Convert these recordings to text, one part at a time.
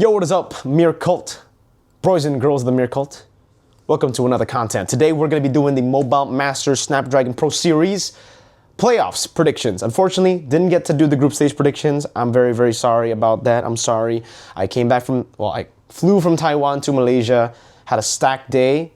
Yo, what is up, Mirko? Boys and girls of the Mirko. Welcome to another content. Today we're going to be doing the Mobile Masters Snapdragon Pro Series playoffs predictions. Unfortunately, didn't get to do the group stage predictions. I'm very, very sorry about that. I'm sorry. I flew from Taiwan to Malaysia, had a stacked day,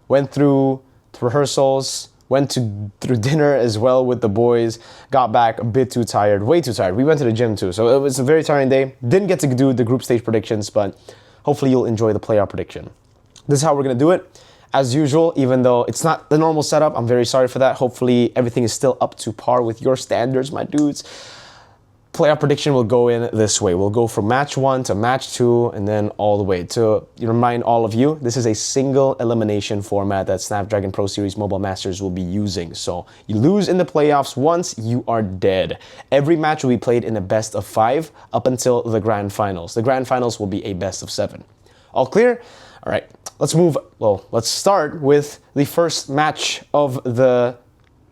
went through rehearsals, went through dinner as well with the boys, got back a bit too tired, way too tired. We went to the gym too, so it was a very tiring day. Didn't get to do the group stage predictions, but hopefully you'll enjoy the playoff prediction. This is how we're gonna do it. As usual, even though it's not the normal setup, I'm very sorry for that. Hopefully everything is still up to par with your standards, my dudes. Playoff prediction will go in this way. We'll go from match 1 to match 2 and then all the way. To remind all of you, this is a single elimination format that Snapdragon Pro Series Mobile Masters will be using. So you lose in the playoffs once, you are dead. Every match will be played in a best of 5 up until the grand finals. The grand finals will be a best of 7. All clear? All right, let's start with the first match of the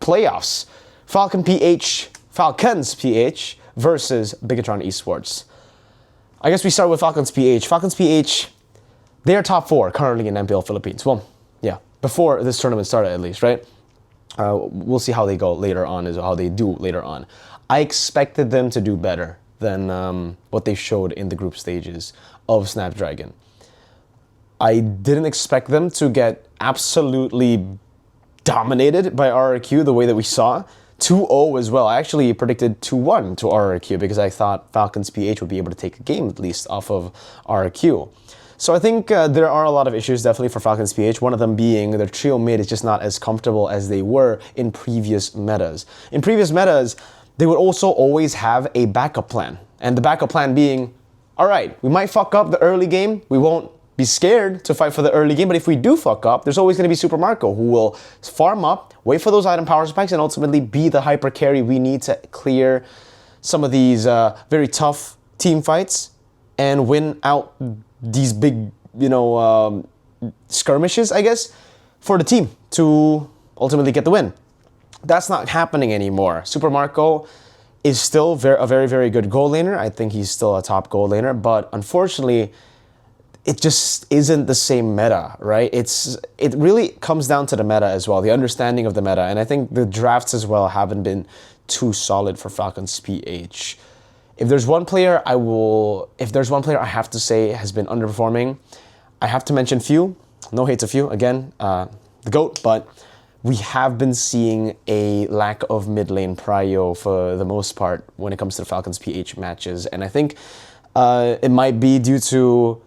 playoffs. Falcons PH versus Bigetron Esports. I guess we start with Falcons PH. Falcons PH, they are top 4 currently in MPL Philippines. Well, yeah, before this tournament started at least, right? We'll see how they go later on, how they do later on. I expected them to do better than what they showed in the group stages of Snapdragon. I didn't expect them to get absolutely dominated by RRQ the way that we saw. 2-0 as well. I actually predicted 2-1 to RRQ because I thought Falcons PH would be able to take a game at least off of RRQ. So I think there are a lot of issues definitely for Falcons PH, one of them being their trio mid is just not as comfortable as they were in previous metas. In previous metas, they would also always have a backup plan. And the backup plan being, all right, we might fuck up the early game, we won't be scared to fight for the early game, but if we do fuck up, there's always going to be Super Mirko who will farm up, wait for those item power spikes, and ultimately be the hyper carry we need to clear some of these very tough team fights and win out these big, skirmishes, I guess, for the team to ultimately get the win. That's not happening anymore. Super Mirko is still a very, very good goal laner. I think he's still a top goal laner, but unfortunately, it just isn't the same meta, right? It really comes down to the meta as well, the understanding of the meta, and I think the drafts as well haven't been too solid for Falcons PH. If there's one player I have to say has been underperforming, I have to mention Few. No hate to Few, again, the GOAT, but we have been seeing a lack of mid lane prio for the most part when it comes to the Falcons PH matches, and I think it might be due to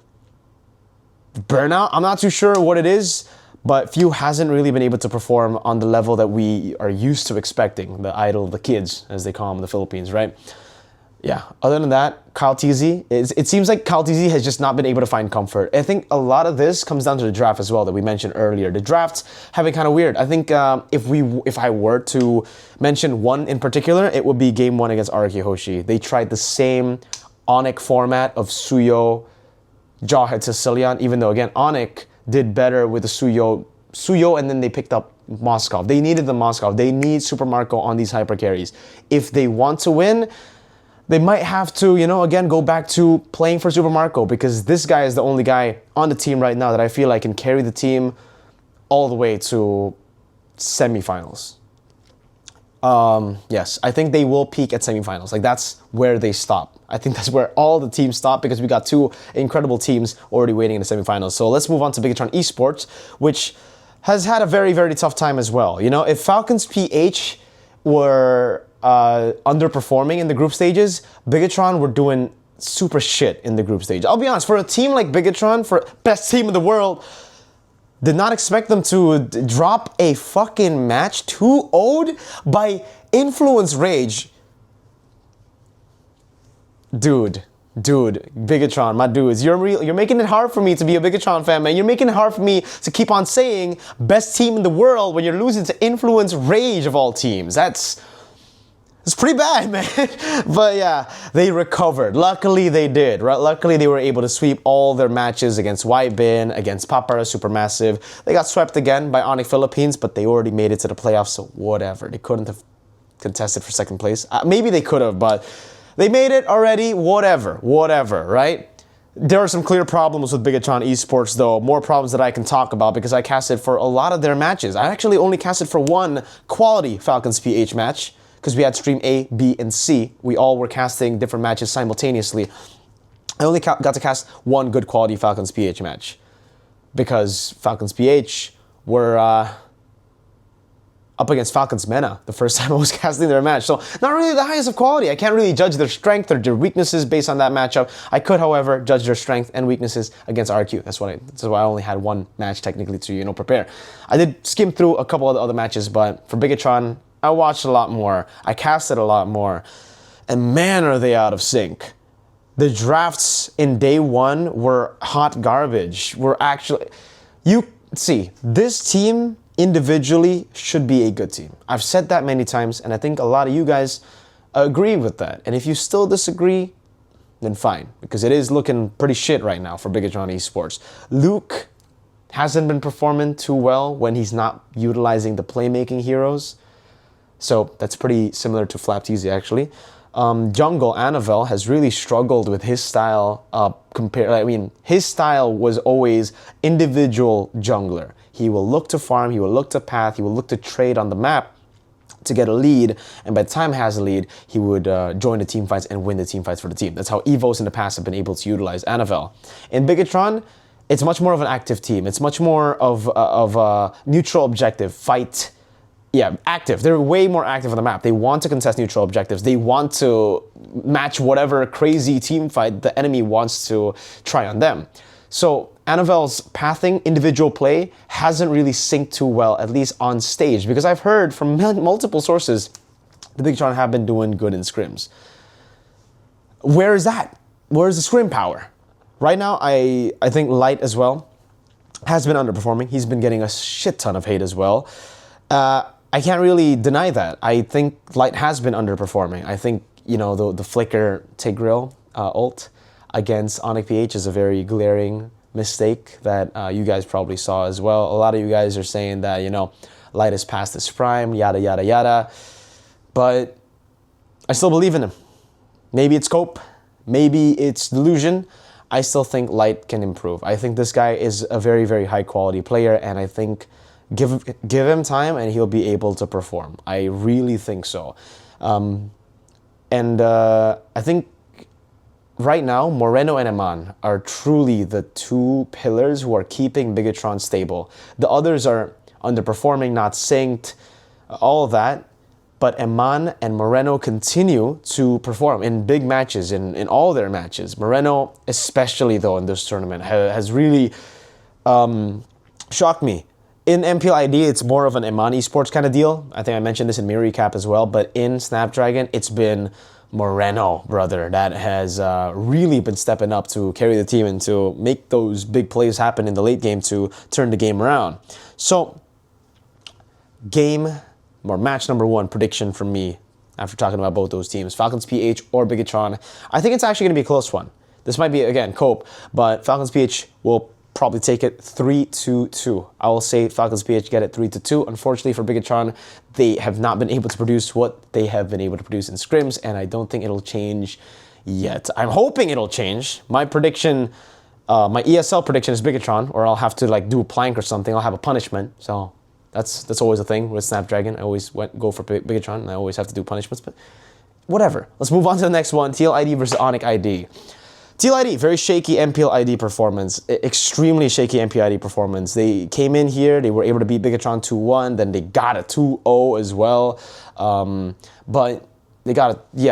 burnout. I'm not too sure what it is, but Few hasn't really been able to perform on the level that we are used to expecting, the idol, the kids, as they call them in the Philippines, right? Yeah, other than that, Kyle TZ, it seems like Kyle TZ has just not been able to find comfort. I think a lot of this comes down to the draft as well that we mentioned earlier. The drafts have been kind of weird. I think if I were to mention one in particular, it would be game 1 against RRQ Hoshi. They tried the same Onic format of Suyo, Jawhead to Cillian, even though again Onic did better with the Suyo, and then they picked up Moskov. They needed the Moskov. They need Super Mirko on these hyper carries. If they want to win, they might have to, again go back to playing for Super Mirko, because this guy is the only guy on the team right now that I feel like can carry the team all the way to semifinals. Yes, I think they will peak at semifinals. Like, that's where they stop. I think that's where all the teams stop, because we got 2 incredible teams already waiting in the semifinals. So let's move on to Bigetron Esports, which has had a very, very tough time as well. If Falcons PH were underperforming in the group stages, Bigetron were doing super shit in the group stage. I'll be honest, for a team like Bigetron, for best team in the world, did not expect them to drop a fucking match 2-0'd by Influence Rage. Dude, Bigetron, my dudes, you're making it hard for me to be a Bigetron fan, man. You're making it hard for me to keep on saying best team in the world when you're losing to Influence Rage of all teams. It's pretty bad, man. But yeah, they recovered. Luckily, they did, right? Luckily, they were able to sweep all their matches against Whitebin, against Papara Supermassive. They got swept again by Onic Philippines, but they already made it to the playoffs, so whatever. They couldn't have contested for second place. Maybe they could have, but they made it already. Whatever, right? There are some clear problems with Bigetron Esports, though. More problems that I can talk about because I casted for a lot of their matches. I actually only casted for one quality Falcons PH match because we had stream A, B, and C. We all were casting different matches simultaneously. I only got to cast one good quality Falcons PH match because Falcons PH were up against Falcons Mena the first time I was casting their match. So not really the highest of quality. I can't really judge their strength or their weaknesses based on that matchup. I could, however, judge their strength and weaknesses against RRQ. That's why I only had one match technically to, prepare. I did skim through a couple of the other matches, but for Bigetron, I watched a lot more. I casted a lot more. And man, are they out of sync. The drafts in day one were hot garbage. This team individually should be a good team. I've said that many times, and I think a lot of you guys agree with that. And if you still disagree, then fine, because it is looking pretty shit right now for Bigetron Esports. Luke hasn't been performing too well when he's not utilizing the playmaking heroes. So that's pretty similar to Flapteasy, actually. Jungle Anavel has really struggled with his style. His style was always individual jungler. He will look to farm, he will look to path, he will look to trade on the map to get a lead, and by the time he has a lead, he would join the team fights and win the team fights for the team. That's how Evos in the past have been able to utilize Anavel. In Bigetron, it's much more of an active team. It's much more of a neutral objective fight. Yeah, active. They're way more active on the map. They want to contest neutral objectives. They want to match whatever crazy team fight the enemy wants to try on them. So Anavel's pathing, individual play, hasn't really synced too well, at least on stage, because I've heard from multiple sources the Bigetron have been doing good in scrims. Where is that? Where is the scrim power? Right now, I think Light as well has been underperforming. He's been getting a shit ton of hate as well. I can't really deny that. I think Light has been underperforming. I think, the Flicker Tigreal ult against Onic PH is a very glaring mistake that you guys probably saw as well. A lot of you guys are saying that, Light is past his prime, yada, yada, yada. But I still believe in him. Maybe it's cope. Maybe it's delusion. I still think Light can improve. I think this guy is a very, very high quality player, and I think give him time and he'll be able to perform. I really think so. I think right now, Moreno and Eman are truly the two pillars who are keeping Bigetron stable. The others are underperforming, not synced, all of that. But Eman and Moreno continue to perform in big matches, in all their matches. Moreno, especially though in this tournament, has really shocked me. In MPL ID, it's more of an Eman Esports kind of deal. I think I mentioned this in Mirror Recap as well. But in Snapdragon, it's been Moreno, brother, that has really been stepping up to carry the team and to make those big plays happen in the late game to turn the game around. So, match number one prediction from me after talking about both those teams, Falcons PH or Bigetron. I think it's actually going to be a close one. This might be, again, cope, but Falcons PH will probably take it 3-2. I will say Falcons PH get it 3-2. Unfortunately for Bigetron, they have not been able to produce what they have been able to produce in scrims, and I don't think it'll change yet. I'm hoping it'll change. My prediction, my ESL prediction is Bigetron, or I'll have to do a plank or something. I'll have a punishment. So that's always a thing with Snapdragon. I always go for Bigetron, and I always have to do punishments, but whatever. Let's move on to the next one, TL ID versus Onic ID. TL ID, very shaky MPL ID performance, extremely shaky MPL ID performance. They came in here, they were able to beat Bigetron 2-1, then they got a 2-0 as well. But they got they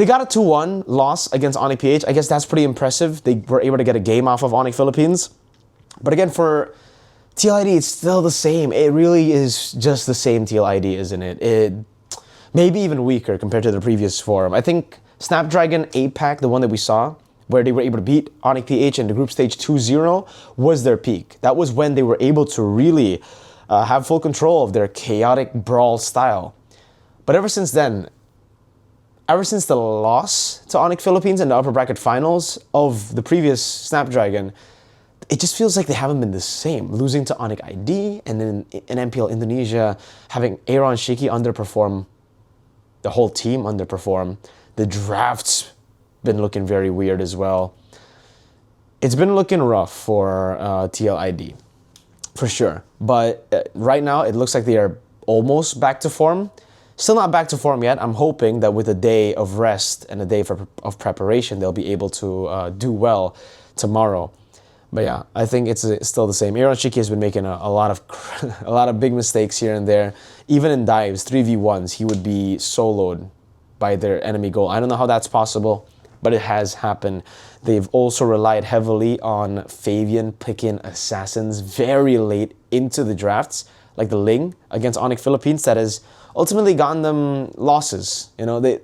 got a 2-1 loss against Onic PH. I guess that's pretty impressive. They were able to get a game off of Onic Philippines. But again, for TL ID, it's still the same. It really is just the same TL ID, isn't it? It maybe even weaker compared to the previous forum. I think Snapdragon APAC, the one that we saw, where they were able to beat Onic PH in the group stage 2-0, was their peak. That was when they were able to really have full control of their chaotic brawl style. But ever since then, ever since the loss to Onic Philippines in the upper bracket finals of the previous Snapdragon, it just feels like they haven't been the same. Losing to Onic ID, and then in MPL Indonesia, having Aaron Shiki underperform, the whole team underperform, the drafts been looking very weird as well. It's been looking rough for TLID, for sure. But right now, it looks like they are almost back to form. Still not back to form yet. I'm hoping that with a day of rest and a day of preparation, they'll be able to do well tomorrow. But yeah, I think it's still the same. Aaron Shiki has been making a lot of big mistakes here and there. Even in dives, 3v1s, he would be soloed by their enemy goal. I don't know how that's possible, but it has happened. They've also relied heavily on Fabian picking assassins very late into the drafts, like the Ling against Onic Philippines, that has ultimately gotten them losses. You know, they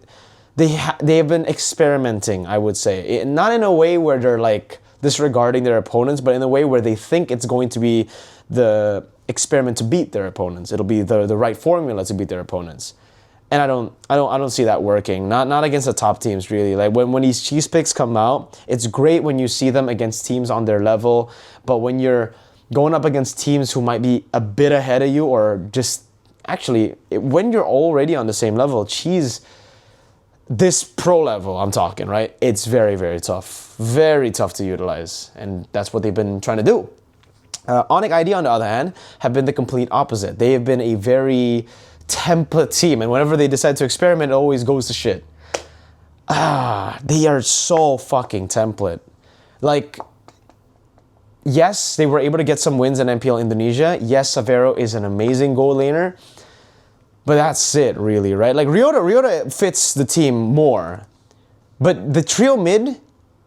have been experimenting, I would say. Not in a way where they're like disregarding their opponents, but in a way where they think it's going to be the experiment to beat their opponents. It'll be the right formula to beat their opponents. And I don't see that working. Not against the top teams, really. Like when these cheese picks come out, it's great when you see them against teams on their level, but when you're going up against teams who might be a bit ahead of you, or just actually when you're already on the same level, cheese, this pro level I'm talking, right? It's very, very tough. Very tough to utilize. And that's what they've been trying to do. Onic ID, on the other hand, have been the complete opposite. They have been a very template team, and whenever they decide to experiment, it always goes to shit. They are so fucking template. Like, yes, they were able to get some wins in MPL Indonesia. Yes, Savero is an amazing goal laner, but that's it, really, right? Like, Ryota fits the team more. But the trio mid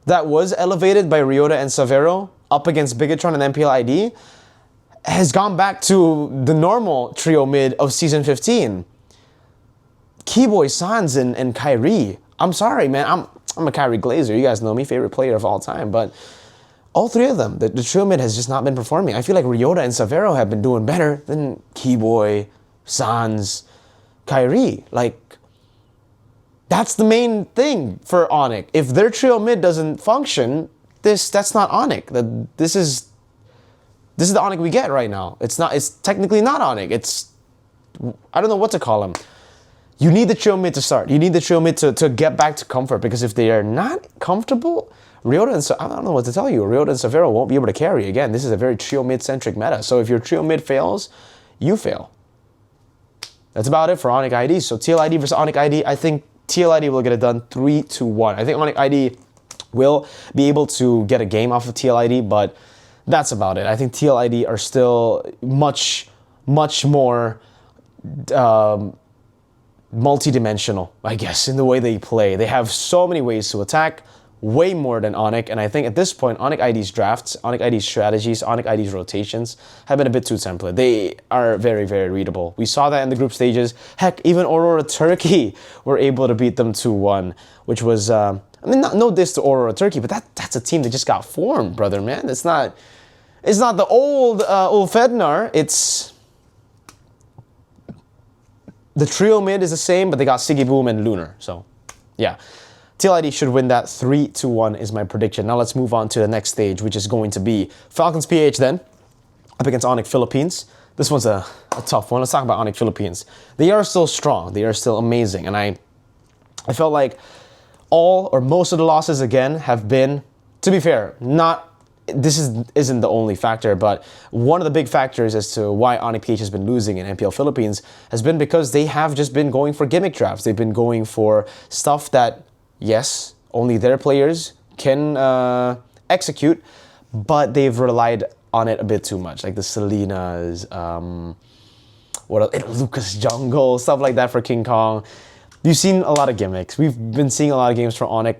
that was elevated by Ryota and Savero up against Bigetron and MPL ID has gone back to the normal trio mid of Season 15. Keyboy, Sans, and Kyrie. I'm sorry, man. I'm a Kyrie Glazer. You guys know me, favorite player of all time. But all three of them, the trio mid has just not been performing. I feel like Ryota and Savero have been doing better than Keyboy, Sans, Kyrie. Like, that's the main thing for Onic. If their trio mid doesn't function, that's not Onic. This is the Onic we get right now. It's technically not Onic. I don't know what to call him. You need the trio mid to start. You need the trio mid to get back to comfort, because if they are not comfortable, Ryota and I don't know what to tell you. Ryota and Savero won't be able to carry. Again, this is a very trio mid-centric meta. So if your trio mid fails, you fail. That's about it for Onic ID. So TLID versus Onic ID, I think TLID will get it done 3-1. I think Onic ID will be able to get a game off of TLID, but that's about it. I think TLID are still much, much more multi-dimensional, I guess, in the way they play. They have so many ways to attack, way more than Onic, and I think at this point, Onic ID's drafts, Onic ID's strategies, Onic ID's rotations have been a bit too template. They are very, very readable. We saw that in the group stages. Heck, even Aurora Turkey were able to beat them 2-1, which was, I mean, no diss to Aurora Turkey, but that's a team that just got formed, brother, man. It's not the old Fednar. It's the trio mid is the same, but they got Siggy Boom and Lunar. So, yeah. TLID should win that 3-1 is my prediction. Now let's move on to the next stage, which is going to be Falcons PH then, up against Onic Philippines. This one's a tough one. Let's talk about Onic Philippines. They are still strong. They are still amazing. And I felt like all or most of the losses, again, have been, to be fair, this isn't the only factor, but one of the big factors as to why Onic PH has been losing in MPL Philippines has been because they have just been going for gimmick drafts. They've been going for stuff that, yes, only their players can execute, but they've relied on it a bit too much, like the Selenas, Lucas Jungle, stuff like that for King Kong. You've seen a lot of gimmicks. We've been seeing a lot of games from Onic.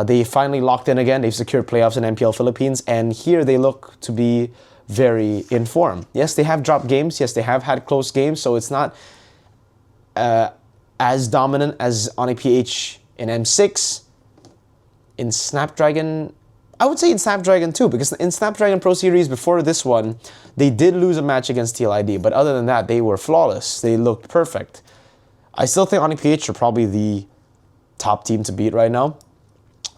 They finally locked in again. They've secured playoffs in MPL Philippines, and here they look to be very in form. Yes, they have dropped games. Yes, they have had close games, so it's not as dominant as Onic PH in M6. In Snapdragon, I would say in Snapdragon too, because in Snapdragon Pro Series before this one, they did lose a match against TLID, but other than that, they were flawless. They looked perfect. I still think Onic PH are probably the top team to beat right now.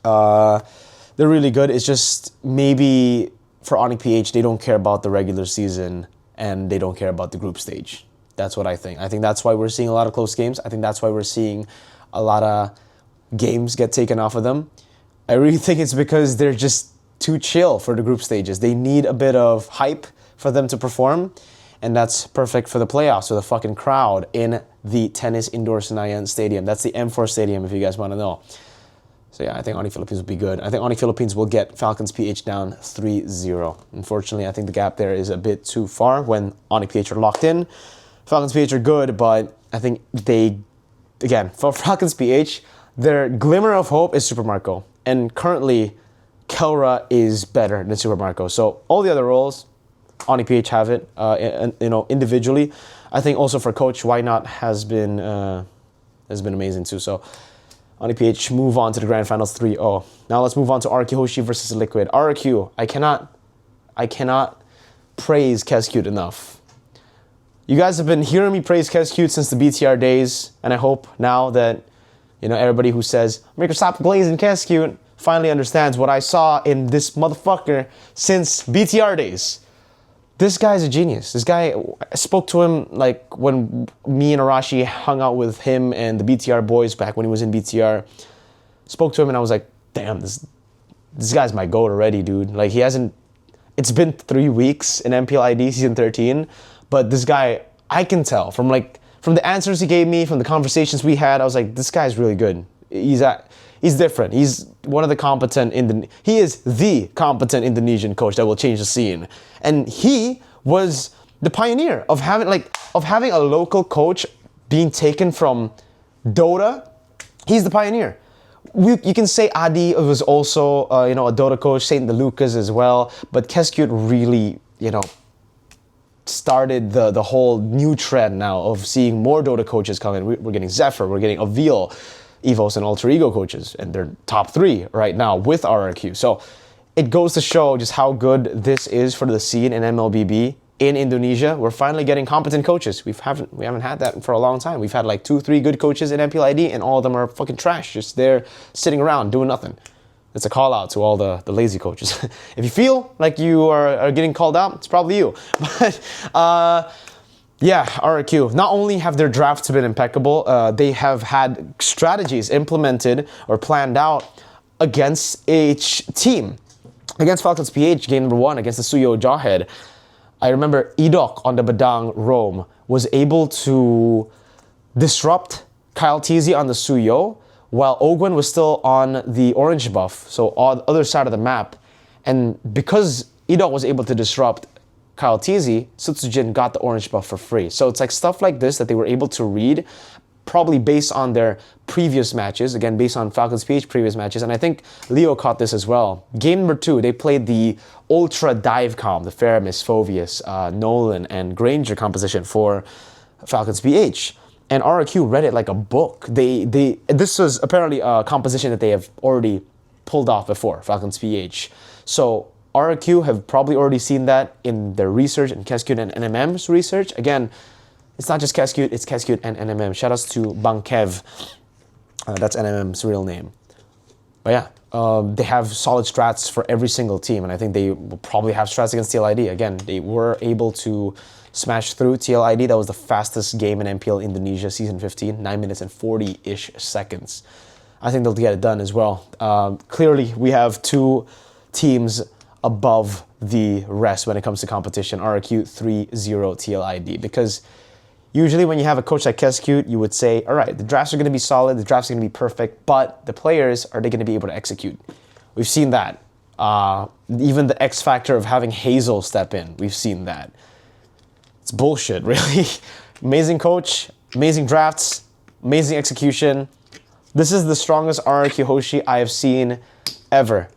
They're really good. It's just maybe for Onic PH, they don't care about the regular season and they don't care about the group stage. That's what I think. I think that's why we're seeing a lot of close games. I think that's why we're seeing a lot of games get taken off of them. I really think it's because they're just too chill for the group stages. They need a bit of hype for them to perform, and that's perfect for the playoffs with a fucking crowd in the Tennis Indoor Senayan Stadium. That's the M4 Stadium, if you guys want to know. So yeah, I think Onic Philippines will be good. I think Onic Philippines will get Falcons PH down 3-0. Unfortunately, I think the gap there is a bit too far when Onic PH are locked in. Falcons PH are good, but I think they, again, for Falcons PH, their glimmer of hope is Super Marco. And currently, Kelra is better than Super Marco. So all the other roles, Onic PH have it, individually. I think also for coach, why not has been amazing too. So Onic PH move on to the grand finals 3-0. Now let's move on to RRQ Hoshi versus Liquid. RRQ, I cannot praise Kescute enough. You guys have been hearing me praise Kescute since the BTR days, and I hope now that everybody who says Mirko, stop glazing Kescute finally understands what I saw in this motherfucker since BTR days. This guy's a genius. This guy, I spoke to him like when me and Arashi hung out with him and the BTR boys back when he was in BTR. Spoke to him and I was like, damn, this guy's my GOAT already, dude. Like it's been 3 weeks in MPL ID season 13, but this guy, I can tell from the answers he gave me, from the conversations we had, I was like, this guy's really good. He's different. He's one of the competent he is the competent Indonesian coach that will change the scene. And he was the pioneer of having a local coach being taken from Dota. He's the pioneer. You can say Adi was also a Dota coach, Saint DeLucas as well, but Kescute really, started the whole new trend now of seeing more Dota coaches come in. We're getting Zephyr, we're getting Avil, EVOS and Alter Ego coaches, and they're top 3 right now with RRQ. So it goes to show just how good this is for the scene in MLBB in Indonesia. We're finally getting competent coaches. We haven't had that for a long time. We've had like 2-3 good coaches in MPL ID, and all of them are fucking trash, just there sitting around doing nothing. It's a call out to all the lazy coaches. If you feel like you are getting called out, it's probably you. But yeah, RRQ, not only have their drafts been impeccable, they have had strategies implemented or planned out against each team. Against Falcons PH, game number 1, against the Suyo Jawhead, I remember Idok on the Badang Rome was able to disrupt Kyle Teasy on the Suyo, while Ogwen was still on the orange buff, so on the other side of the map. And because Idok was able to disrupt Kyle Teasy, Sutsujin got the orange buff for free. So it's like stuff like this that they were able to read, probably based on their previous matches, again, based on Falcons PH previous matches, and I think Leo caught this as well. Game number 2, they played the Ultra Dive Comp, the Faramis, Phovius, Nolan, and Granger composition for Falcons PH. And RRQ read it like a book. This was apparently a composition that they have already pulled off before, Falcons PH. So RRQ have probably already seen that in their research, and Kescute and NMM's research. Again, it's not just Kescute, it's Kescute and NMM. Shoutouts to Bang Kev. That's NMM's real name. But yeah, they have solid strats for every single team, and I think they will probably have strats against TLID. Again, they were able to smash through TLID. That was the fastest game in MPL Indonesia Season 15, 9 minutes and 40-ish seconds. I think they'll get it done as well. Clearly, we have 2 teams above the rest when it comes to competition. RRQ 3-0 TLID, because usually when you have a coach like Kescute, you would say, all right, the drafts are going to be solid, the drafts are going to be perfect, but the players, are they going to be able to execute? We've seen that. Even the X factor of having Hazel step in, we've seen that. It's bullshit, really. Amazing coach, amazing drafts, amazing execution. This is the strongest RRQ Hoshi I have seen ever.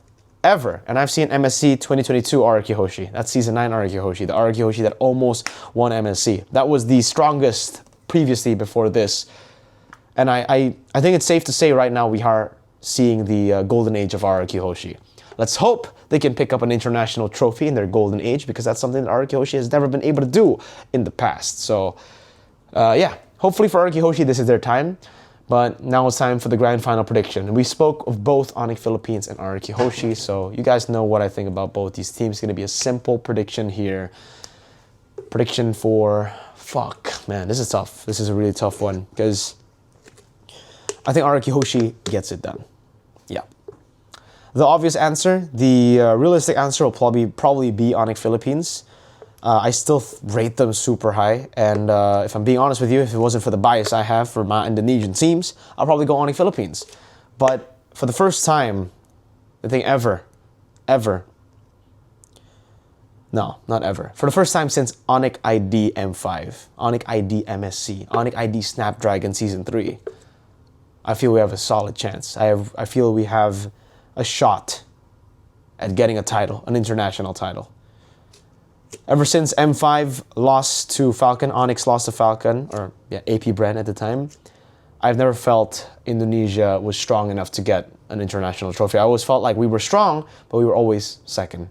And I've seen MSC 2022 RRQ Hoshi. That's Season 9 RRQ Hoshi, the RRQ Hoshi that almost won MSC. That was the strongest previously before this. And I think it's safe to say right now we are seeing the golden age of RRQ Hoshi. Let's hope they can pick up an international trophy in their golden age, because that's something that RRQ Hoshi has never been able to do in the past. So, yeah, hopefully for RRQ Hoshi, this is their time. But now it's time for the grand final prediction. And we spoke of both Onic Philippines and RRQ Hoshi, so you guys know what I think about both these teams. It's going to be a simple prediction here. Prediction for... Fuck, man, this is tough. This is a really tough one, because I think RRQ Hoshi gets it done. Yeah. The obvious answer, the realistic answer will probably be Onic Philippines. I still rate them super high, and if I'm being honest with you, if it wasn't for the bias I have for my Indonesian teams, I'll probably go Onic Philippines. But for the first time, I think ever, no, not ever. For the first time since Onic ID M5, Onic ID MSC, Onic ID Snapdragon Season 3, I feel we have a solid chance. I feel we have a shot at getting a title, an international title. Ever since M5 lost to Falcon, Onyx lost to Falcon, or yeah, AP brand at the time, I've never felt Indonesia was strong enough to get an international trophy. I always felt like we were strong, but we were always second.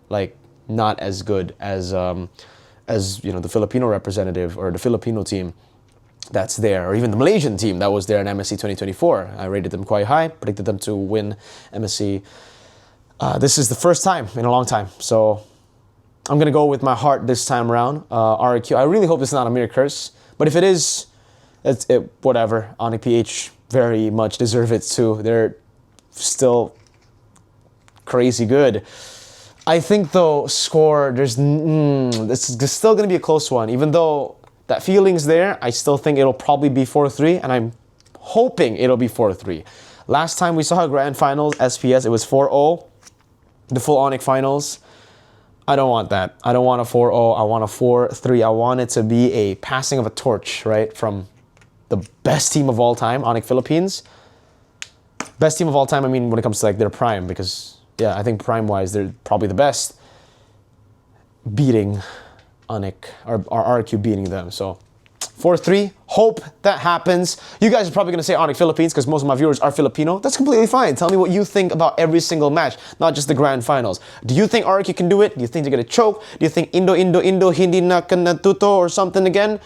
Like, not as good as you know, the Filipino representative or the Filipino team that's there, or even the Malaysian team that was there in MSC 2024. I rated them quite high, predicted them to win MSC. This is the first time in a long time, so I'm gonna go with my heart this time around. RRQ. I really hope it's not a mere curse, but if it is, whatever. Onic PH very much deserve it too. They're still crazy good. I think though, score, this is still gonna be a close one. Even though that feeling's there, I still think it'll probably be 4-3, and I'm hoping it'll be 4-3. Last time we saw a grand finals, SPS, it was 4-0. The full Onic finals. I don't want that. I don't want a 4-0. I want a 4-3. I want it to be a passing of a torch, right? From the best team of all time, Onic Philippines. Best team of all time, I mean, when it comes to like their prime, because yeah, I think prime-wise, they're probably the best. Beating Onic, or RRQ beating them. So 4-3, hope that happens. You guys are probably going to say Onic Philippines because most of my viewers are Filipino. That's completely fine. Tell me what you think about every single match, not just the grand finals. Do you think RRQ can do it? Do you think they're going to choke? Do you think Indo hindi na natuto or something again?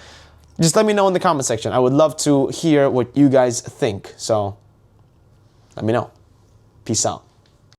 Just let me know in the comment section. I would love to hear what you guys think. So let me know. Peace out.